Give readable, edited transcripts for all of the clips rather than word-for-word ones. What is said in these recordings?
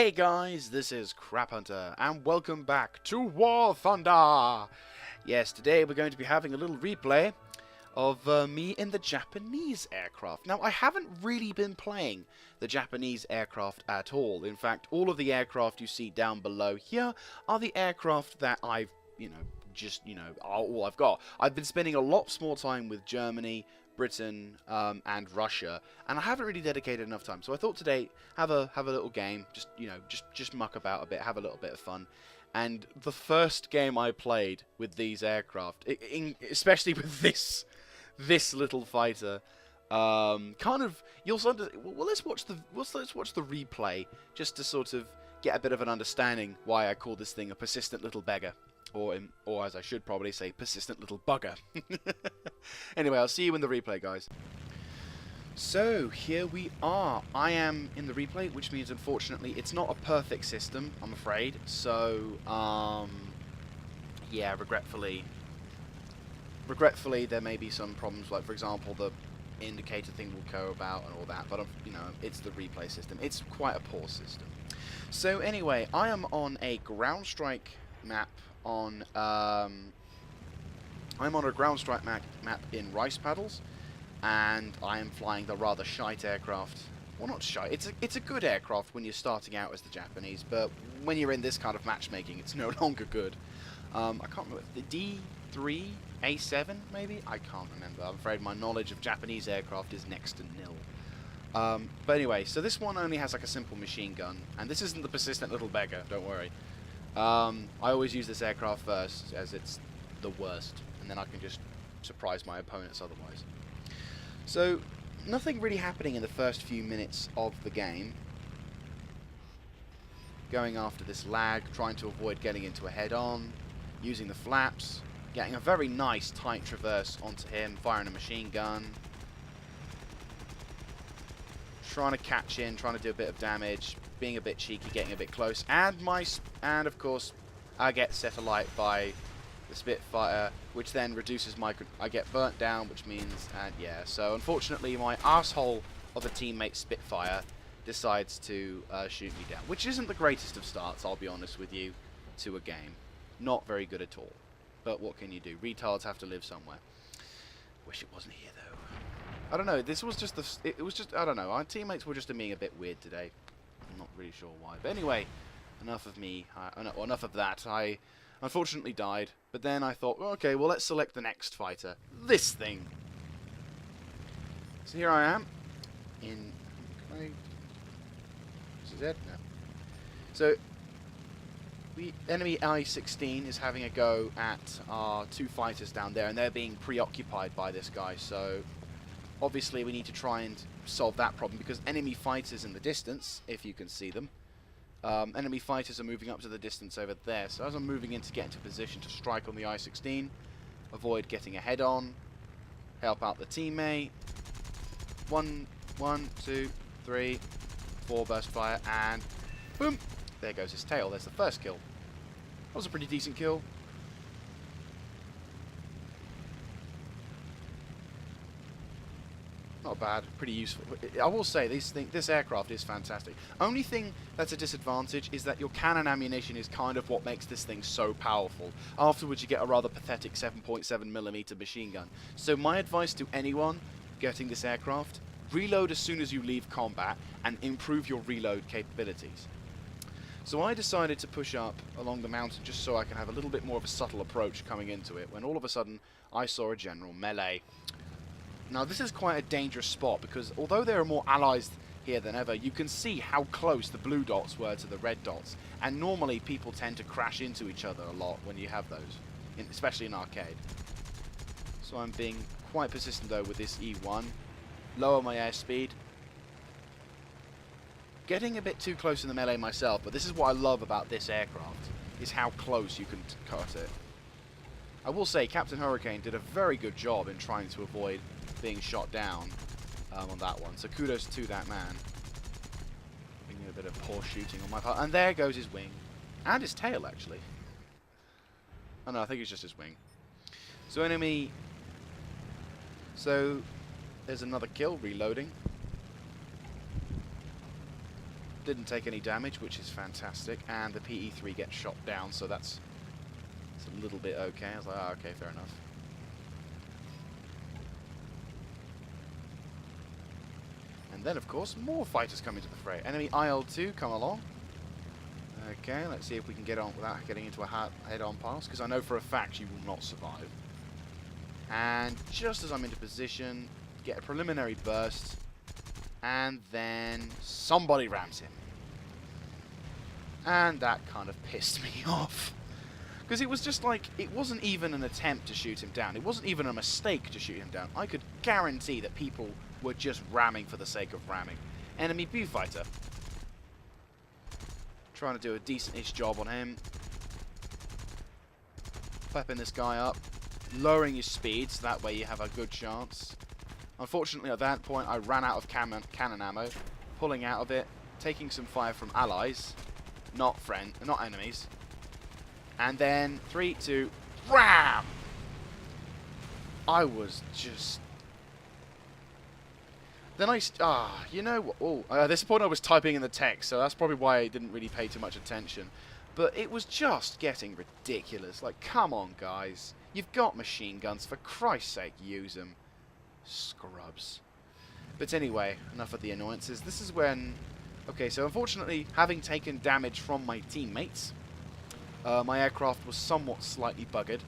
Hey guys, this is Crap Hunter, and welcome back to War Thunder! Yes, today we're going to be having a little replay of me in the Japanese aircraft. Now, I haven't really been playing the Japanese aircraft at all. In fact, all of the aircraft you see down below here are the aircraft that I've, all I've got. I've been spending a lot more time with Germany, Britain, and Russia, and I haven't really dedicated enough time. So I thought today have a little game, just muck about a bit, have a little bit of fun. And the first game I played with these aircraft, especially with this little fighter, you'll sort of, well, let's watch the replay just to sort of get a bit of an understanding why I call this thing a persistent little beggar. Or as I should probably say, persistent little bugger. Anyway, I'll see you in the replay, guys. So, here we are. I am in the replay, which means, unfortunately, it's not a perfect system, I'm afraid. So, yeah, regretfully, there may be some problems, like, for example, the indicator thing will go about and all that, but, it's the replay system. It's quite a poor system. So, anyway, I am on a ground strike map I'm on a ground strike map in rice paddles, and I am flying the rather shite aircraft. Well, not shite. It's a good aircraft when you're starting out as the Japanese, but when you're in this kind of matchmaking, it's no longer good. I can't remember the D3 A7 maybe. I can't remember. I'm afraid my knowledge of Japanese aircraft is next to nil. But anyway, so this one only has like a simple machine gun, and this isn't the persistent little beggar. Don't worry. I always use this aircraft first, as it's the worst, and then I can just surprise my opponents otherwise. So, nothing really happening in the first few minutes of the game. Going after this lag, trying to avoid getting into a head-on, using the flaps, getting a very nice tight traverse onto him, firing a machine gun, trying to catch in, trying to do a bit of damage, being a bit cheeky, getting a bit close, and of course I get set alight by the Spitfire, which then reduces I get burnt down, which means, yeah, so unfortunately my asshole of a teammate Spitfire decides to shoot me down, which isn't the greatest of starts, I'll be honest with you, to a game. Not very good at all, but what can you do? Retards have to live somewhere. Wish it wasn't here though. I don't know, this was just I don't know, our teammates were just being a bit weird today. I'm not really sure why. But anyway, enough of me. Enough of that. I unfortunately died. But then I thought, well, okay, well, let's select the next fighter. This thing. So here I am. This is it? No. So, the enemy I-16 is having a go at our two fighters down there, and they're being preoccupied by this guy, so obviously we need to try and solve that problem, because enemy fighters in the distance, if you can see them, enemy fighters are moving up to the distance over there. So as I'm moving in to get into position to strike on the I-16, avoid getting a head-on, help out the teammate. 1, 2, 3, 4 burst fire, and boom! There goes his tail. There's the first kill. That was a pretty decent kill. Not bad, pretty useful. I will say, this aircraft is fantastic. Only thing that's a disadvantage is that your cannon ammunition is kind of what makes this thing so powerful. Afterwards you get a rather pathetic 7.7mm machine gun. So my advice to anyone getting this aircraft, reload as soon as you leave combat and improve your reload capabilities. So I decided to push up along the mountain just so I can have a little bit more of a subtle approach coming into it, when all of a sudden I saw a general melee. Now this is quite a dangerous spot, because although there are more allies here than ever, you can see how close the blue dots were to the red dots, and normally people tend to crash into each other a lot when you have those, especially in arcade. So I'm being quite persistent though with this E1, lower my airspeed, getting a bit too close in the melee myself, but this is what I love about this aircraft, is how close you can cut it. I will say Captain Hurricane did a very good job in trying to avoid being shot down on that one, so kudos to that man. Being a bit of poor shooting on my part, and there goes his wing, and his tail actually. Oh no, I think it's just his wing. So there's another kill, reloading. didn't take any damage, which is fantastic, and the PE3 gets shot down, so it's a little bit okay. I was like, oh, okay, fair enough. And then, of course, more fighters come into the fray. Enemy IL-2 come along. Okay, let's see if we can get on without getting into a head-on pass, because I know for a fact you will not survive. And just as I'm into position, get a preliminary burst, and then somebody rams him. And that kind of pissed me off. Because it was just like, it wasn't even an attempt to shoot him down. It wasn't even a mistake to shoot him down. I could guarantee that people were just ramming for the sake of ramming. Enemy B-fighter. Trying to do a decent-ish job on him. Pepping this guy up. Lowering his speed, so that way you have a good chance. Unfortunately, at that point, I ran out of cannon ammo. Pulling out of it. Taking some fire from allies. Not enemies. And then, 3, 2, ram! I was just... Then you know what? Oh, at this point I was typing in the text, so that's probably why I didn't really pay too much attention. But it was just getting ridiculous. Like, come on, guys. You've got machine guns. For Christ's sake, use them. Scrubs. But anyway, enough of the annoyances. This is when... Okay, so unfortunately, having taken damage from my teammates, my aircraft was somewhat slightly buggered.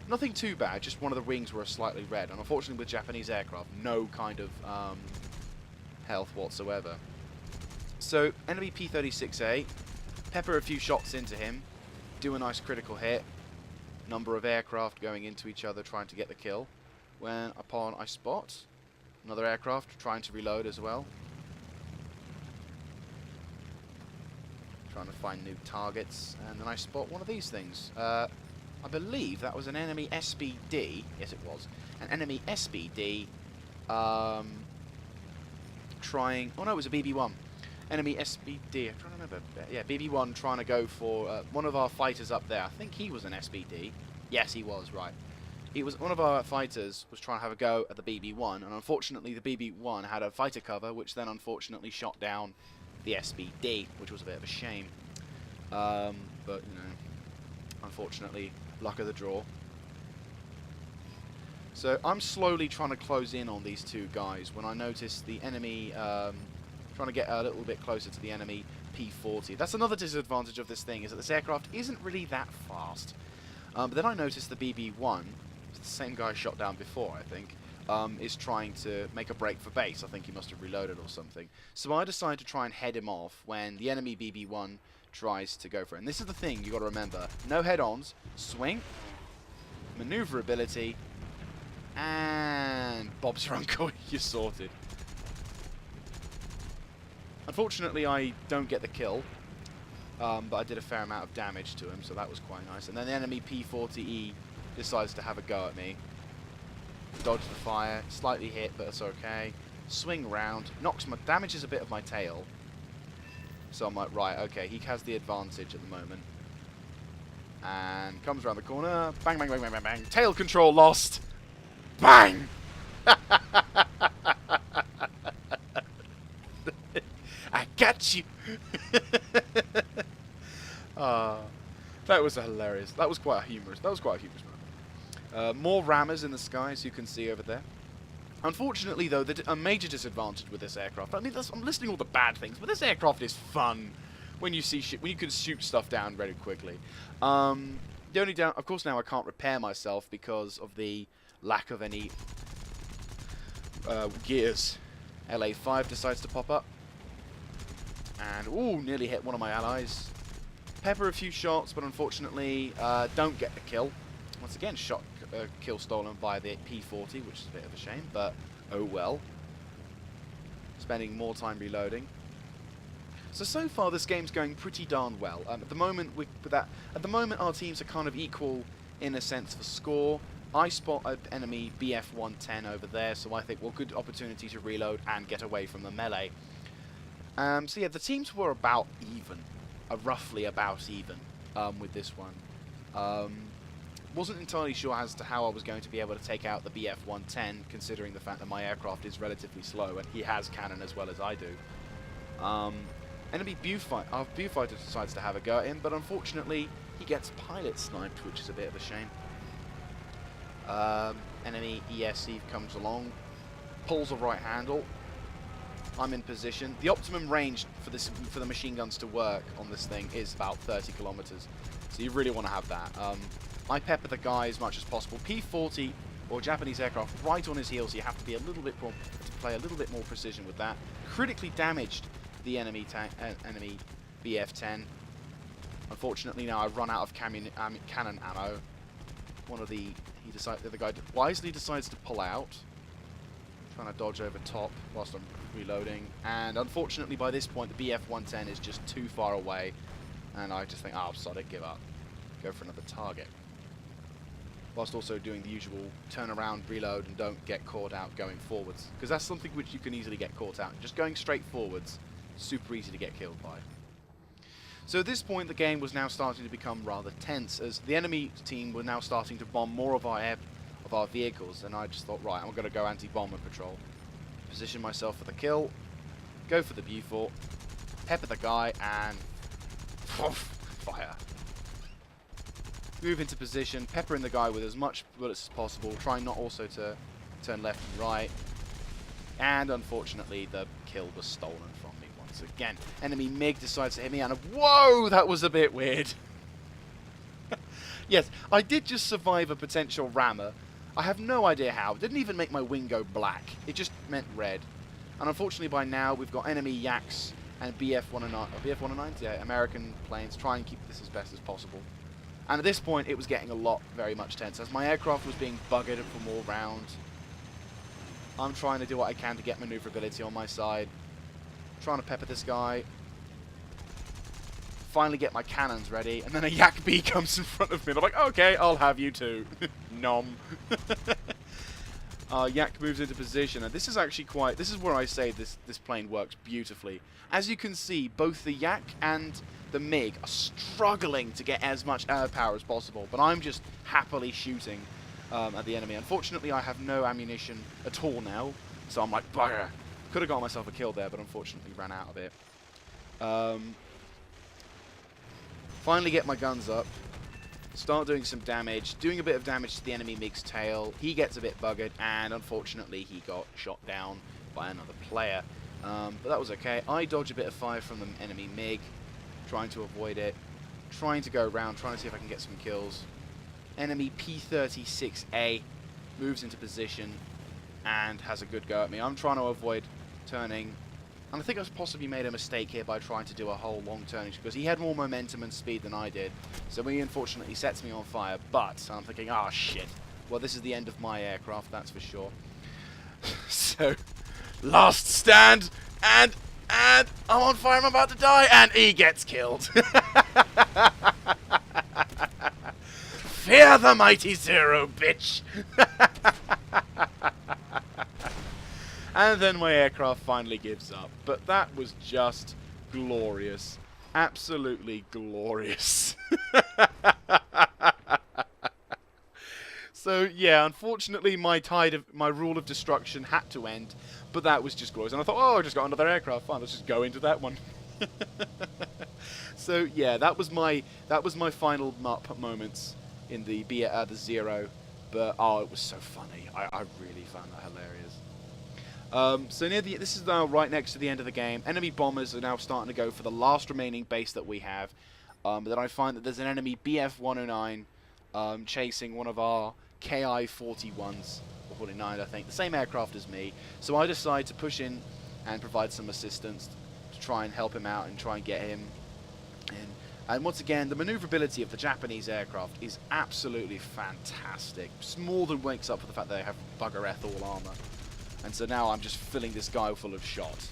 Nothing too bad, just one of the wings were slightly red. And unfortunately with Japanese aircraft, no kind of health whatsoever. So, enemy P-36A, pepper a few shots into him, do a nice critical hit, number of aircraft going into each other trying to get the kill, when upon I spot another aircraft trying to reload as well. Trying to find new targets, and then I spot one of these things. I believe that was an enemy SBD. Yes, it was. An enemy SBD trying... Oh no, it was a BB-1. Enemy SBD. I'm trying to remember. Yeah, BB-1 trying to go for one of our fighters up there. I think he was an SBD. Yes, he was, right. He was one of our fighters was trying to have a go at the BB-1, and unfortunately the BB-1 had a fighter cover, which then unfortunately shot down the SBD, which was a bit of a shame. But, you know, unfortunately, luck of the draw. So I'm slowly trying to close in on these two guys when I notice the enemy, trying to get a little bit closer to the enemy P-40. That's another disadvantage of this thing, is that this aircraft isn't really that fast. But then I noticed the BB-1, the same guy shot down before, I think, is trying to make a break for base. I think he must have reloaded or something. So I decide to try and head him off when the enemy BB-1 tries to go for it. And this is the thing you got to remember. No head-ons, swing, maneuverability, and Bob's your uncle. You're sorted. Unfortunately, I don't get the kill, but I did a fair amount of damage to him, so that was quite nice. And then the enemy P-40E decides to have a go at me. Dodge the fire, slightly hit, but it's okay. Swing round, damages a bit of my tail. So I'm like, right, okay, he has the advantage at the moment. And comes around the corner, bang, bang, bang, bang, bang, bang. Tail control lost. Bang! I got you! That was hilarious. That was quite a humorous moment. More rammers in the sky, as you can see over there. Unfortunately, though, a major disadvantage with this aircraft. I mean, I'm listing all the bad things, but this aircraft is fun when you see shit, when you can shoot stuff down very quickly. The only of course, now I can't repair myself because of the lack of any gears. LA5 decides to pop up, and ooh, nearly hit one of my allies. Pepper a few shots, but unfortunately, don't get the kill. Once again, kill stolen by the P-40, which is a bit of a shame, but oh well. Spending more time reloading. So far this game's going pretty darn well. At the moment, our teams are kind of equal in a sense for score. I spot an enemy BF-110 over there, so I think, well, good opportunity to reload and get away from the melee. So yeah, the teams were about even, roughly about even, with this one. Wasn't entirely sure as to how I was going to be able to take out the BF-110, considering the fact that my aircraft is relatively slow, and he has cannon as well as I do. Enemy our viewfighter decides to have a go at him, but unfortunately he gets pilot sniped, which is a bit of a shame. Enemy ESC comes along, pulls a right handle. I'm in position. The optimum range for the machine guns to work on this thing is about 30 kilometers. So you really want to have that. I pepper the guy as much as possible. P-40 or Japanese aircraft right on his heels. So you have to be a little bit more, to play a little bit more precision with that. Critically damaged the enemy enemy BF-10. Unfortunately, now I've run out of cannon ammo. The other guy wisely decides to pull out, trying to dodge over top whilst I'm reloading. And unfortunately, by this point, the BF-110 is just too far away, and I just think, oh, sod it, give up, go for another target. Whilst also doing the usual turn around, reload, and don't get caught out going forwards, because that's something which you can easily get caught out. Just going straight forwards, super easy to get killed by. So at this point, the game was now starting to become rather tense, as the enemy team were now starting to bomb more of our vehicles, and I just thought, right, I'm going to go anti-bomber patrol. Position myself for the kill, go for the Buford, pepper the guy, and fire. Move into position, peppering the guy with as much bullets as possible, trying not also to turn left and right. And unfortunately, the kill was stolen from me once again. Enemy MiG decides to hit me, and whoa, that was a bit weird. Yes, I did just survive a potential rammer. I have no idea how. It didn't even make my wing go black. It just meant red. And unfortunately, by now, we've got enemy Yaks and BF-109s, yeah, American planes. Try and keep this as best as possible. And at this point, it was getting very much tense, as my aircraft was being buggered for more rounds. I'm trying to do what I can to get maneuverability on my side. Trying to pepper this guy. Finally get my cannons ready, and then a Yak B comes in front of me, and I'm like, okay, I'll have you too. Nom. Yak moves into position, and this is actually this is where I say this plane works beautifully. As you can see, both the Yak and the MiG are struggling to get as much air power as possible, but I'm just happily shooting at the enemy. Unfortunately, I have no ammunition at all now, so I'm like, bugger. Could have got myself a kill there, but unfortunately ran out of it. Finally get my guns up, start doing some damage, doing a bit of damage to the enemy MiG's tail. He gets a bit buggered, and unfortunately he got shot down by another player. But that was okay. I dodge a bit of fire from the enemy MiG, trying to avoid it, trying to go around, trying to see if I can get some kills. Enemy P-36A moves into position and has a good go at me. I'm trying to avoid turning, and I think I've possibly made a mistake here by trying to do a whole long turning, because he had more momentum and speed than I did. So he unfortunately sets me on fire, but I'm thinking, ah, shit. Well, this is the end of my aircraft, that's for sure. So, last stand, and I'm on fire, I'm about to die, and he gets killed. Fear the mighty Zero, bitch! And then my aircraft finally gives up. But that was just glorious. Absolutely glorious. So yeah, unfortunately my rule of destruction had to end, but that was just glorious. And I thought, oh, I just got another aircraft. Fine, let's just go into that one. So yeah, that was my final moments in the Zero. But oh, it was so funny. I really found that hilarious. So this is now right next to the end of the game. Enemy bombers are now starting to go for the last remaining base that we have. But then I find that there's an enemy BF-109 chasing one of our KI-41s, or 49 I think, the same aircraft as me. So I decide to push in and provide some assistance to try and help him out and try and get him in. And once again, the maneuverability of the Japanese aircraft is absolutely fantastic. It's more than wakes up for the fact that they have bugger-eth all armor. And so now I'm just filling this guy full of shot.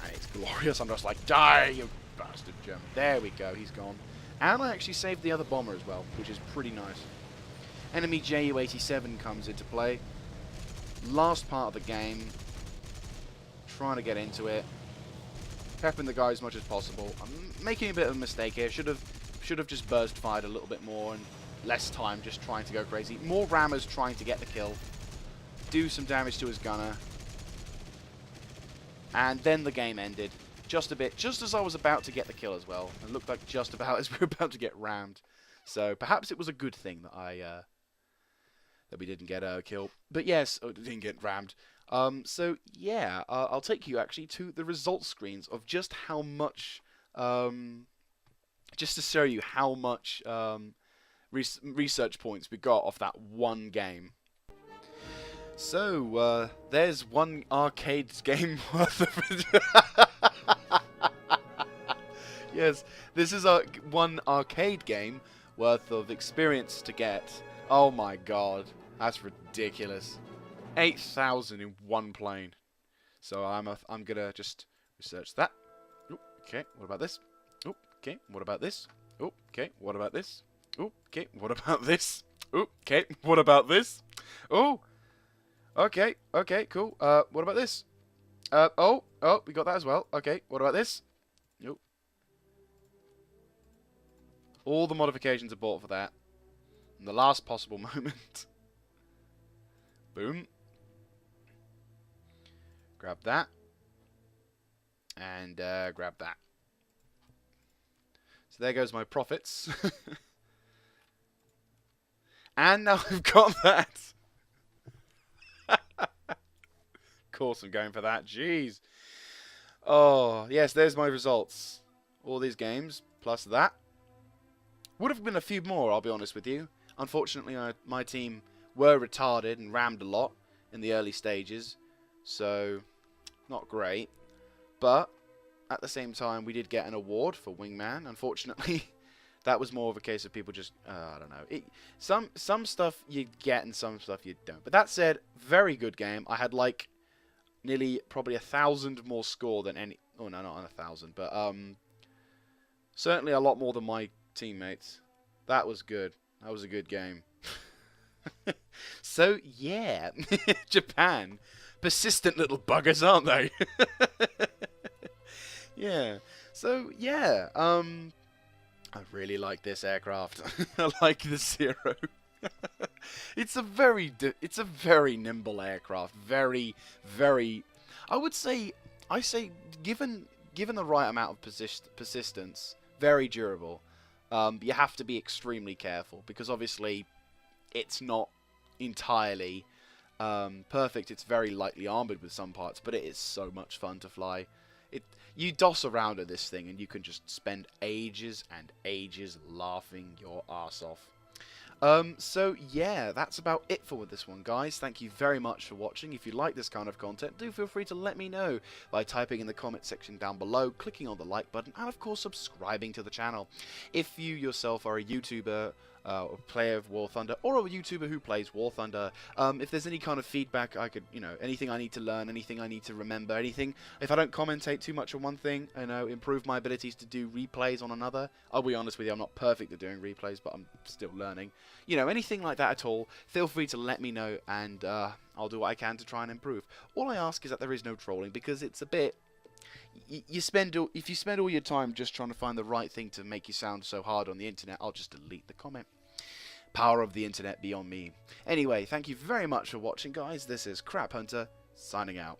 And it's glorious. I'm just like, die, you bastard German. There we go, he's gone. And I actually saved the other bomber as well, which is pretty nice. Enemy Ju-87 comes into play. Last part of the game. Trying to get into it. Peppering the guy as much as possible. I'm making a bit of a mistake here. Should have just burst fired a little bit more and less time just trying to go crazy. More rammers trying to get the kill. Do some damage to his gunner. And then the game ended. just a bit, just as I was about to get the kill as well. It looked like just about as we were about to get rammed. So perhaps it was a good thing that that we didn't get a kill. But yes, didn't get rammed. So yeah, I'll take you actually to the results screens of just how much, just to show you how much research points we got off that one game. So there's one arcade game worth of yes, this is one arcade game worth of experience to get. Oh my god, that's ridiculous. 8,000 in one plane. So I'm gonna just research that. Ooh, okay, what about this? Ooh, okay, what about this? Ooh, okay, what about this? Ooh, okay, what about this? Ooh, okay, what about this? Oh, okay, okay, cool. What about this? Oh, we got that as well. Okay, what about this? Nope. All the modifications are bought for that. In the last possible moment. Boom. Grab that. And grab that. So there goes my profits. And now I've got that. Of course I'm going for that. Jeez. Oh, yes, there's my results. All these games, plus that. Would have been a few more, I'll be honest with you. Unfortunately, my team were retarded and rammed a lot in the early stages. So, not great. But, at the same time, we did get an award for Wingman. Unfortunately, that was more of a case of people just, I don't know. Some stuff you get and some stuff you don't. But that said, very good game. I had like nearly probably 1,000 more score than any... Oh, no, not 1,000. But certainly a lot more than my teammates. That was good. That was a good game. So, yeah. Japan. Persistent little buggers, aren't they? Yeah. So, yeah. I really like this aircraft. I like the Zero. It's a very nimble aircraft. Very, very. I say, given the right amount of persistence, very durable. You have to be extremely careful because obviously it's not entirely perfect. It's very lightly armored with some parts, but it is so much fun to fly. You doss around at this thing and you can just spend ages and ages laughing your arse off. So yeah, that's about it for this one, guys. Thank you very much for watching. If you like this kind of content, do feel free to let me know by typing in the comment section down below, clicking on the like button, and of course subscribing to the channel. If you yourself are a YouTuber, a player of War Thunder, or a YouTuber who plays War Thunder, if there's any kind of feedback I could, anything I need to learn, anything I need to remember, anything, if I don't commentate too much on one thing, improve my abilities to do replays on another. I'll be honest with you, I'm not perfect at doing replays, but I'm still learning. Anything like that at all, feel free to let me know, and I'll do what I can to try and improve. All I ask is that there is no trolling, because it's a bit... if you spend all your time just trying to find the right thing to make you sound so hard on the internet, I'll just delete the comment. Power of the internet beyond me. Anyway, thank you very much for watching, guys. This is Crap Hunter, signing out.